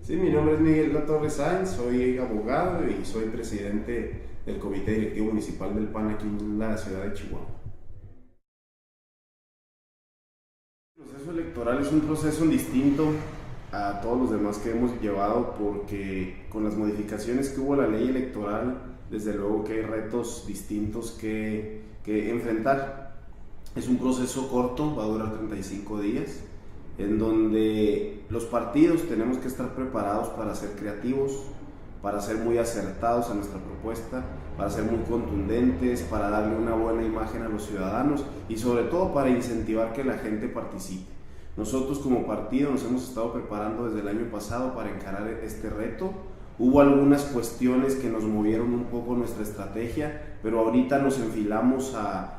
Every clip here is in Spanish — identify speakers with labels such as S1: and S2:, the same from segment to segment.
S1: Sí, mi nombre es Miguel Latorre Sáenz, soy abogado y soy presidente del Comité Directivo Municipal del PAN aquí en la ciudad de Chihuahua. El proceso electoral es un proceso distinto a todos los demás que hemos llevado porque con las modificaciones que hubo a la ley electoral, desde luego que hay retos distintos que enfrentar. Es un proceso corto, va a durar 35 días, en donde los partidos tenemos que estar preparados para ser creativos, para ser muy acertados a nuestra propuesta, para ser muy contundentes, para darle una buena imagen a los ciudadanos y sobre todo para incentivar que la gente participe. Nosotros como partido nos hemos estado preparando desde el año pasado para encarar este reto. Hubo algunas cuestiones que nos movieron un poco nuestra estrategia, pero ahorita nos enfilamos a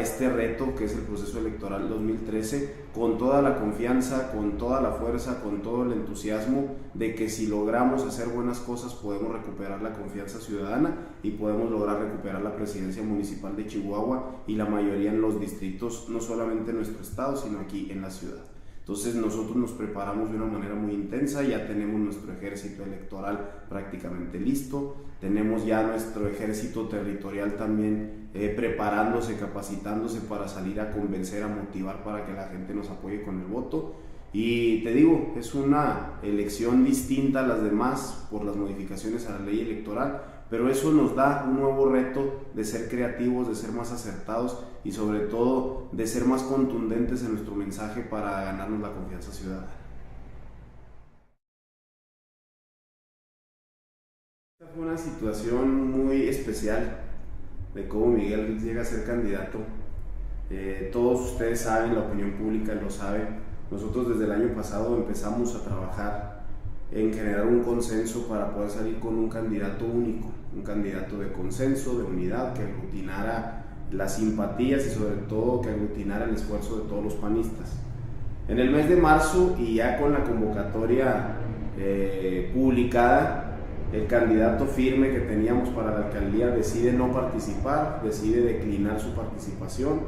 S1: este reto que es el proceso electoral 2013 con toda la confianza, con toda la fuerza, con todo el entusiasmo de que si logramos hacer buenas cosas podemos recuperar la confianza ciudadana y podemos lograr recuperar la presidencia municipal de Chihuahua y la mayoría en los distritos, no solamente en nuestro estado, sino aquí en la ciudad. Entonces nosotros nos preparamos de una manera muy intensa, ya tenemos nuestro ejército electoral prácticamente listo, tenemos ya nuestro ejército territorial también preparándose, capacitándose para salir a convencer, a motivar para que la gente nos apoye con el voto. Y te digo, es una elección distinta a las demás por las modificaciones a la ley electoral, pero eso nos da un nuevo reto de ser creativos, de ser más acertados y sobre todo de ser más contundentes en nuestro mensaje para ganarnos la confianza ciudadana. Esta fue una situación muy especial de cómo Miguel Rix llega a ser candidato. Todos ustedes saben, la opinión pública lo sabe. Nosotros desde el año pasado empezamos a trabajar en generar un consenso para poder salir con un candidato único, un candidato de consenso, de unidad, que aglutinara las simpatías y sobre todo que aglutinara el esfuerzo de todos los panistas. En el mes de marzo y ya con la convocatoria publicada, el candidato firme que teníamos para la alcaldía decide no participar, decide declinar su participación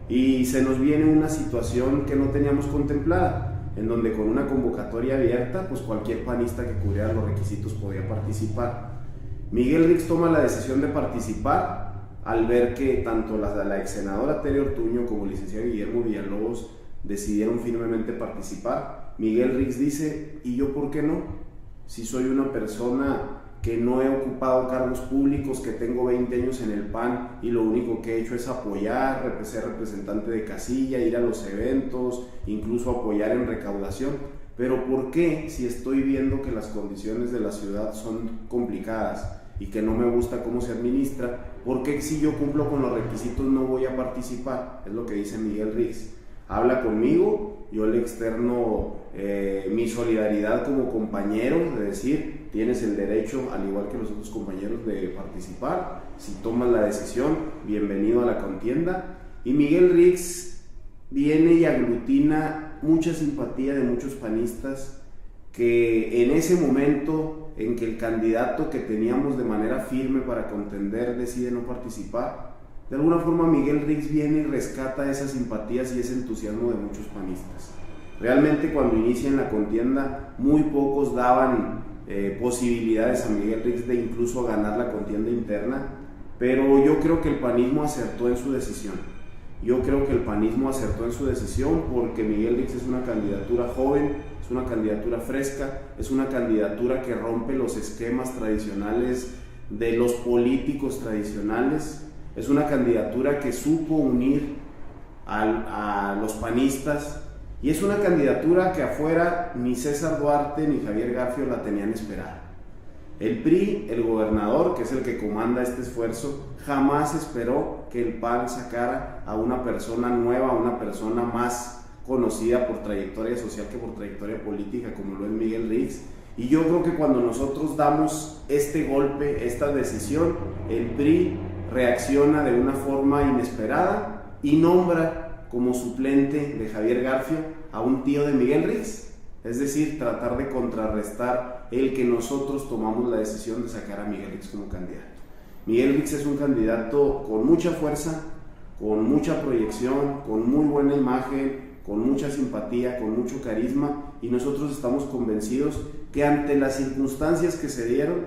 S1: y se nos viene una situación que no teníamos contemplada, en donde con una convocatoria abierta, pues cualquier panista que cubriera los requisitos podía participar. Miguel Rix toma la decisión de participar al ver que tanto la ex senadora Tere Ortuño como el licenciado Guillermo Villalobos decidieron firmemente participar. Miguel Rix dice, ¿y yo por qué no? Si soy una persona que no he ocupado cargos públicos, que tengo 20 años en el PAN y lo único que he hecho es apoyar, ser representante de casilla, ir a los eventos, incluso apoyar en recaudación. Pero ¿por qué, si estoy viendo que las condiciones de la ciudad son complicadas y que no me gusta cómo se administra, por qué si yo cumplo con los requisitos no voy a participar? Es lo que dice Miguel Rix. Habla conmigo, yo le externo mi solidaridad como compañero, de decir, tienes el derecho, al igual que los otros compañeros, de participar. Si tomas la decisión, bienvenido a la contienda. Y Miguel Rix viene y aglutina mucha simpatía de muchos panistas que en ese momento en que el candidato que teníamos de manera firme para contender decide no participar, de alguna forma Miguel Rix viene y rescata esas simpatías y ese entusiasmo de muchos panistas. Realmente cuando inician la contienda muy pocos daban posibilidades a Miguel Rix de incluso ganar la contienda interna, pero yo creo que el panismo acertó en su decisión. Yo creo que el panismo acertó en su decisión porque Miguel Rix es una candidatura joven, es una candidatura fresca, es una candidatura que rompe los esquemas tradicionales de los políticos tradicionales, es una candidatura que supo unir a los panistas y es una candidatura que afuera ni César Duarte ni Javier Garfio la tenían esperada. El PRI, el gobernador, que es el que comanda este esfuerzo, jamás esperó que el PAN sacara a una persona nueva, a una persona más conocida por trayectoria social que por trayectoria política, como lo es Miguel Rix. Y yo creo que cuando nosotros damos este golpe, esta decisión, el PRI reacciona de una forma inesperada y nombra como suplente de Javier Garfio a un tío de Miguel Rix. Es decir, tratar de contrarrestar el que nosotros tomamos la decisión de sacar a Miguel Rix como candidato. Miguel Rix es un candidato con mucha fuerza, con mucha proyección, con muy buena imagen, con mucha simpatía, con mucho carisma, y nosotros estamos convencidos que ante las circunstancias que se dieron,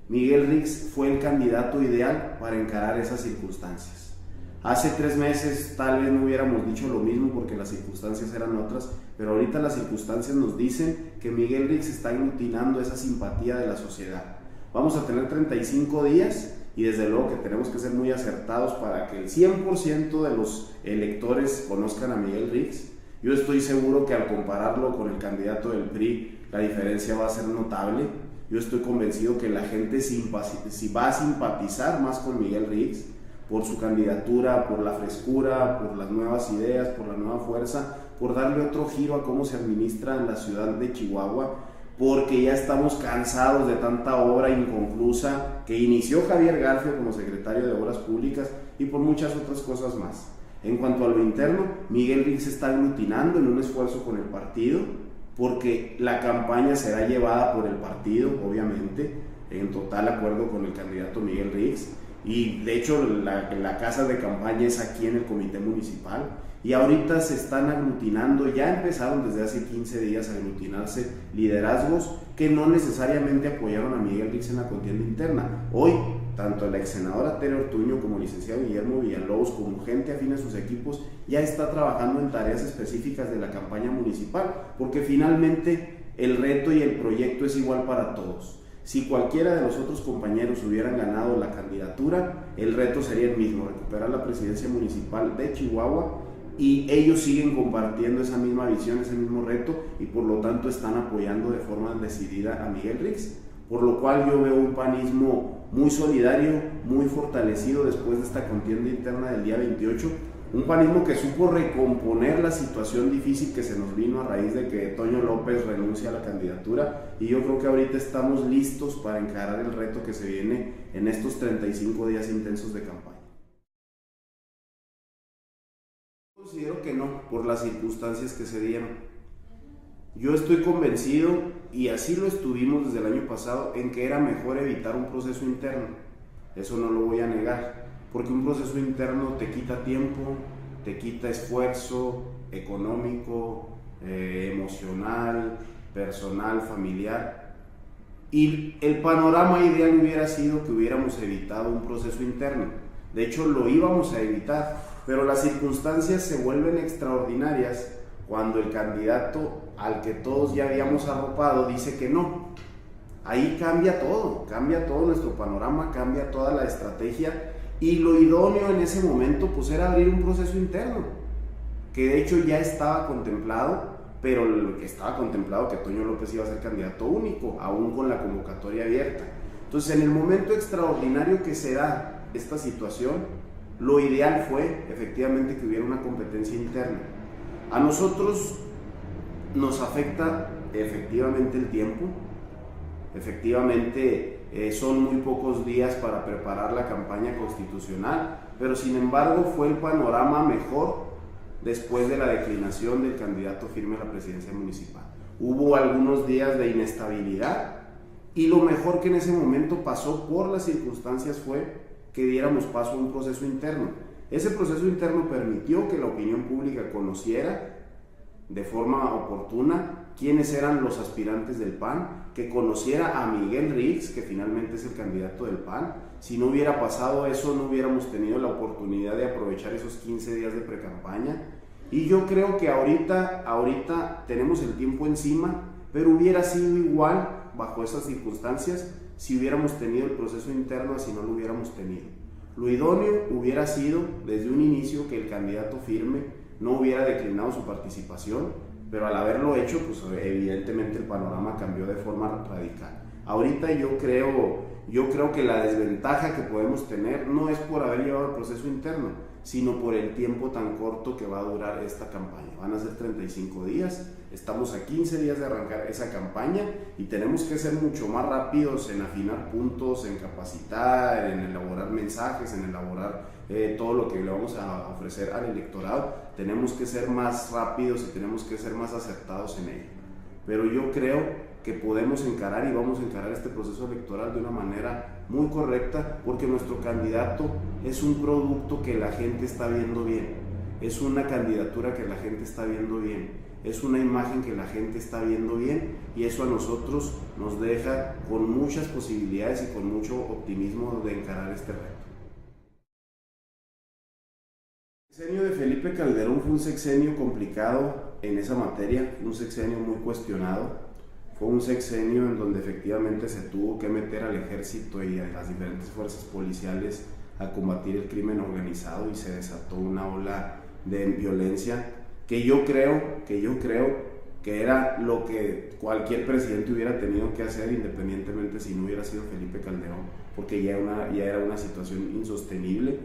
S1: Miguel Rix fue el candidato ideal para encarar esas circunstancias. Hace 3 meses tal vez no hubiéramos dicho lo mismo porque las circunstancias eran otras, pero ahorita las circunstancias nos dicen que Miguel Rix está aglutinando esa simpatía de la sociedad. Vamos a tener 35 días y desde luego que tenemos que ser muy acertados para que el 100% de los electores conozcan a Miguel Rix. Yo estoy seguro que al compararlo con el candidato del PRI, la diferencia va a ser notable. Yo estoy convencido que la gente va a simpatizar más con Miguel Rix por su candidatura, por la frescura, por las nuevas ideas, por la nueva fuerza, por darle otro giro a cómo se administra en la ciudad de Chihuahua, porque ya estamos cansados de tanta obra inconclusa que inició Javier Garfio como secretario de Obras Públicas y por muchas otras cosas más. En cuanto a lo interno, Miguel Rix se está aglutinando en un esfuerzo con el partido, porque la campaña será llevada por el partido, obviamente, en total acuerdo con el candidato Miguel Rix, y de hecho la casa de campaña es aquí en el comité municipal, y ahorita se están aglutinando, ya empezaron desde hace 15 días a aglutinarse liderazgos que no necesariamente apoyaron a Miguel Rix en la contienda interna. Hoy, tanto la ex senadora Tere Ortuño como el licenciado Guillermo Villalobos, como gente afín a sus equipos, ya está trabajando en tareas específicas de la campaña municipal, porque finalmente el reto y el proyecto es igual para todos. Si cualquiera de los otros compañeros hubieran ganado la candidatura, el reto sería el mismo, recuperar la presidencia municipal de Chihuahua, y ellos siguen compartiendo esa misma visión, ese mismo reto, y por lo tanto están apoyando de forma decidida a Miguel Rix, por lo cual yo veo un panismo muy solidario, muy fortalecido después de esta contienda interna del día 28, un panismo que supo recomponer la situación difícil que se nos vino a raíz de que Toño López renuncia a la candidatura, y yo creo que ahorita estamos listos para encarar el reto que se viene en estos 35 días intensos de campaña. Considero que no, por las circunstancias que se dieron. Yo estoy convencido, y así lo estuvimos desde el año pasado, en que era mejor evitar un proceso interno. Eso no lo voy a negar, porque un proceso interno te quita tiempo, te quita esfuerzo económico, emocional, personal, familiar. Y el panorama ideal hubiera sido que hubiéramos evitado un proceso interno. De hecho, lo íbamos a evitar, pero las circunstancias se vuelven extraordinarias cuando el candidato al que todos ya habíamos arropado dice que no. Ahí cambia todo nuestro panorama, cambia toda la estrategia, y lo idóneo en ese momento pues era abrir un proceso interno, que de hecho ya estaba contemplado, pero lo que estaba contemplado que Toño López iba a ser candidato único, aún con la convocatoria abierta. Entonces, en el momento extraordinario que se da esta situación, lo ideal fue efectivamente que hubiera una competencia interna. A nosotros nos afecta efectivamente el tiempo, efectivamente son muy pocos días para preparar la campaña constitucional, pero sin embargo fue el panorama mejor después de la declinación del candidato firme a la presidencia municipal. Hubo algunos días de inestabilidad, y lo mejor que en ese momento pasó por las circunstancias fue que diéramos paso a un proceso interno. Ese proceso interno permitió que la opinión pública conociera de forma oportuna quiénes eran los aspirantes del PAN, que conociera a Miguel Rix, que finalmente es el candidato del PAN. Si no hubiera pasado eso, no hubiéramos tenido la oportunidad de aprovechar esos 15 días de precampaña. Y yo creo que ahorita tenemos el tiempo encima, pero hubiera sido igual bajo esas circunstancias si hubiéramos tenido el proceso interno, así no lo hubiéramos tenido. Lo idóneo hubiera sido desde un inicio que el candidato firme no hubiera declinado su participación, pero al haberlo hecho, pues evidentemente el panorama cambió de forma radical. Ahorita yo creo que la desventaja que podemos tener no es por haber llevado el proceso interno, sino por el tiempo tan corto que va a durar esta campaña. Van a ser 35 días, estamos a 15 días de arrancar esa campaña, y tenemos que ser mucho más rápidos en afinar puntos, en capacitar, en elaborar mensajes, en elaborar todo lo que le vamos a ofrecer al electorado. Tenemos que ser más rápidos y tenemos que ser más acertados en ello. Pero yo creo que podemos encarar y vamos a encarar este proceso electoral de una manera muy correcta, porque nuestro candidato es un producto que la gente está viendo bien. es una candidatura que la gente está viendo bien, es una imagen que la gente está viendo bien, y eso a nosotros nos deja con muchas posibilidades y con mucho optimismo de encarar este reto. El sexenio de Felipe Calderón fue un sexenio complicado en esa materia, un sexenio muy cuestionado, fue un sexenio en donde efectivamente se tuvo que meter al ejército y a las diferentes fuerzas policiales a combatir el crimen organizado, y se desató una ola de violencia que yo creo que era lo que cualquier presidente hubiera tenido que hacer, independientemente si no hubiera sido Felipe Calderón, porque ya era una situación insostenible.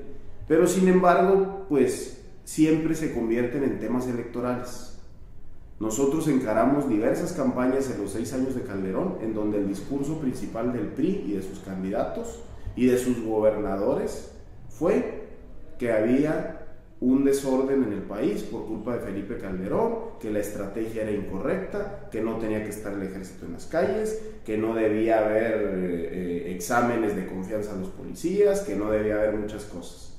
S1: Pero sin embargo, pues siempre se convierten en temas electorales. Nosotros encaramos diversas campañas en los 6 años de Calderón, en donde el discurso principal del PRI y de sus candidatos y de sus gobernadores fue que había un desorden en el país por culpa de Felipe Calderón, que la estrategia era incorrecta, que no tenía que estar el ejército en las calles, que no debía haber exámenes de confianza a los policías, que no debía haber muchas cosas.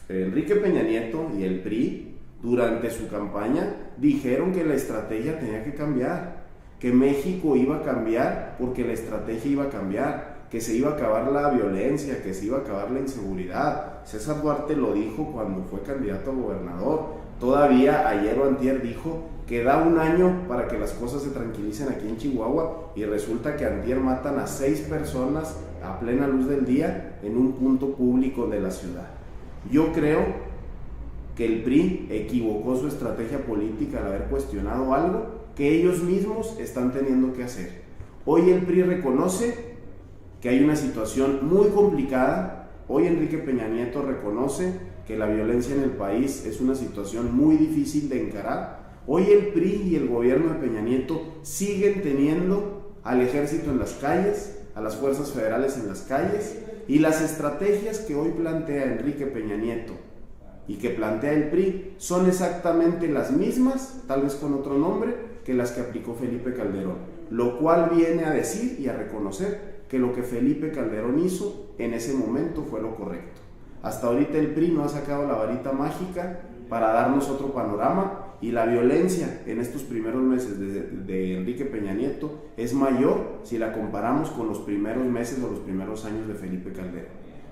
S1: Enrique Peña Nieto y el PRI, durante su campaña, dijeron que la estrategia tenía que cambiar, que México iba a cambiar porque la estrategia iba a cambiar, que se iba a acabar la violencia, que se iba a acabar la inseguridad. César Duarte lo dijo cuando fue candidato a gobernador. Todavía ayer o antier dijo que da un año para que las cosas se tranquilicen aquí en Chihuahua, y resulta que antier matan a 6 personas a plena luz del día en un punto público de la ciudad. Yo creo que el PRI equivocó su estrategia política al haber cuestionado algo que ellos mismos están teniendo que hacer. Hoy el PRI reconoce que hay una situación muy complicada. Hoy Enrique Peña Nieto reconoce que la violencia en el país es una situación muy difícil de encarar. Hoy el PRI y el gobierno de Peña Nieto siguen teniendo al ejército en las calles, a las fuerzas federales en las calles, y las estrategias que hoy plantea Enrique Peña Nieto y que plantea el PRI son exactamente las mismas, tal vez con otro nombre, que las que aplicó Felipe Calderón, lo cual viene a decir y a reconocer que lo que Felipe Calderón hizo en ese momento fue lo correcto. Hasta ahorita el PRI no ha sacado la varita mágica para darnos otro panorama, y la violencia en estos primeros meses de Enrique Peña Nieto es mayor si la comparamos con los primeros meses o los primeros años de Felipe Calderón.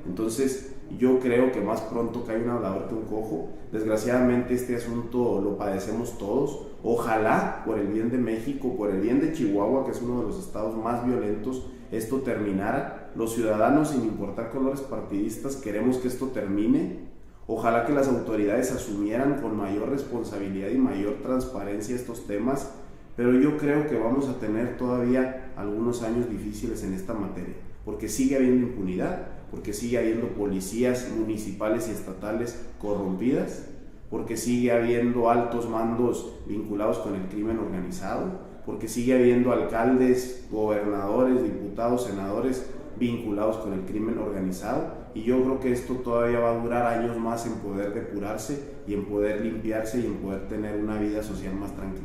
S1: Entonces yo creo que más pronto cae un hablador que un cojo. Desgraciadamente este asunto lo padecemos todos. Ojalá, por el bien de México, por el bien de Chihuahua, que es uno de los estados más violentos, esto terminara. Los ciudadanos, sin importar colores partidistas, queremos que esto termine. Ojalá que las autoridades asumieran con mayor responsabilidad y mayor transparencia estos temas, pero yo creo que vamos a tener todavía algunos años difíciles en esta materia, porque sigue habiendo impunidad, porque sigue habiendo policías municipales y estatales corrompidas, porque sigue habiendo altos mandos vinculados con el crimen organizado, porque sigue habiendo alcaldes, gobernadores, diputados, senadores vinculados con el crimen organizado, y yo creo que esto todavía va a durar años más en poder depurarse y en poder limpiarse y en poder tener una vida social más tranquila.